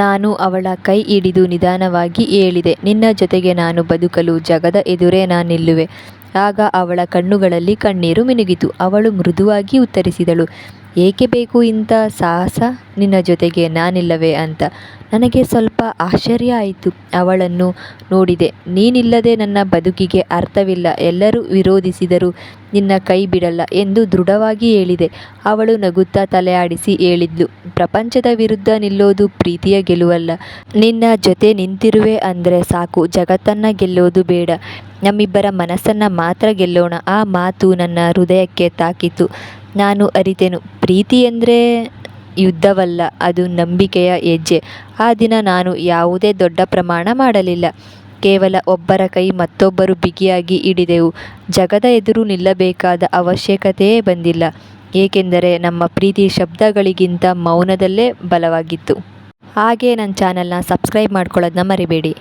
ನಾನು ಅವಳ ಕೈ ಹಿಡಿದು ನಿಧಾನವಾಗಿ ಹೇಳಿದೆ, ನಿನ್ನ ಜೊತೆಗೆ ನಾನು ಬದುಕಲು ಜಗದ ಎದುರೇ ನಿಲ್ಲುವೆ. ಆಗ ಅವಳ ಕಣ್ಣುಗಳಲ್ಲಿ ಕಣ್ಣೀರು ಮಿನುಗಿತು. ಅವಳು ಮೃದುವಾಗಿ ಉತ್ತರಿಸಿದಳು, ಏಕೆ ಬೇಕು ಇಂಥ ಸಾಹಸ? ನಿನ್ನ ಜೊತೆಗೆ ನಾನಿಲ್ಲವೇ ಅಂತ. ನನಗೆ ಸ್ವಲ್ಪ ಆಶ್ಚರ್ಯ ಆಯಿತು. ಅವಳನ್ನು ನೋಡಿದೆ. ನೀನಿಲ್ಲದೆ ನನ್ನ ಬದುಕಿಗೆ ಅರ್ಥವಿಲ್ಲ. ಎಲ್ಲರೂ ವಿರೋಧಿಸಿದರೂ ನಿನ್ನ ಕೈ ಬಿಡಲ್ಲ ಎಂದು ದೃಢವಾಗಿ ಹೇಳಿದೆ. ಅವಳು ನಗುತ್ತಾ ತಲೆ ಆಡಿಸಿ ಹೇಳಿದ್ಲು, ಪ್ರಪಂಚದ ವಿರುದ್ಧ ನಿಲ್ಲೋದು ಪ್ರೀತಿಯ ಗೆಲುವಲ್ಲ. ನಿನ್ನ ಜೊತೆ ನಿಂತಿರುವೆ ಅಂದರೆ ಸಾಕು, ಜಗತ್ತನ್ನು ಗೆಲ್ಲೋದು ಬೇಡ, ನಮ್ಮಿಬ್ಬರ ಮನಸ್ಸನ್ನು ಮಾತ್ರ ಗೆಲ್ಲೋಣ. ಆ ಮಾತು ನನ್ನ ಹೃದಯಕ್ಕೆ ತಾಕಿತು. ನಾನು ಅರಿತೆನು, ಪ್ರೀತಿ ಎಂದರೆ ಯುದ್ಧವಲ್ಲ, ಅದು ನಂಬಿಕೆಯ ಹೆಜ್ಜೆ. ಆ ದಿನ ನಾನು ಯಾವುದೇ ದೊಡ್ಡ ಪ್ರಮಾಣ ಮಾಡಲಿಲ್ಲ. ಕೇವಲ ಒಬ್ಬರ ಕೈ ಮತ್ತೊಬ್ಬರು ಬಿಗಿಯಾಗಿ ಹಿಡಿದೆವು. ಜಗದ ಎದುರು ನಿಲ್ಲಬೇಕಾದ ಅವಶ್ಯಕತೆಯೇ ಬಂದಿಲ್ಲ, ಏಕೆಂದರೆ ನಮ್ಮ ಪ್ರೀತಿ ಶಬ್ದಗಳಿಗಿಂತ ಮೌನದಲ್ಲೇ ಬಲವಾಗಿತ್ತು. ಹಾಗೆ ನನ್ನ ಚಾನಲ್ನ ಸಬ್ಸ್ಕ್ರೈಬ್ ಮಾಡ್ಕೊಳ್ಳೋದನ್ನ ಮರಿಬೇಡಿ.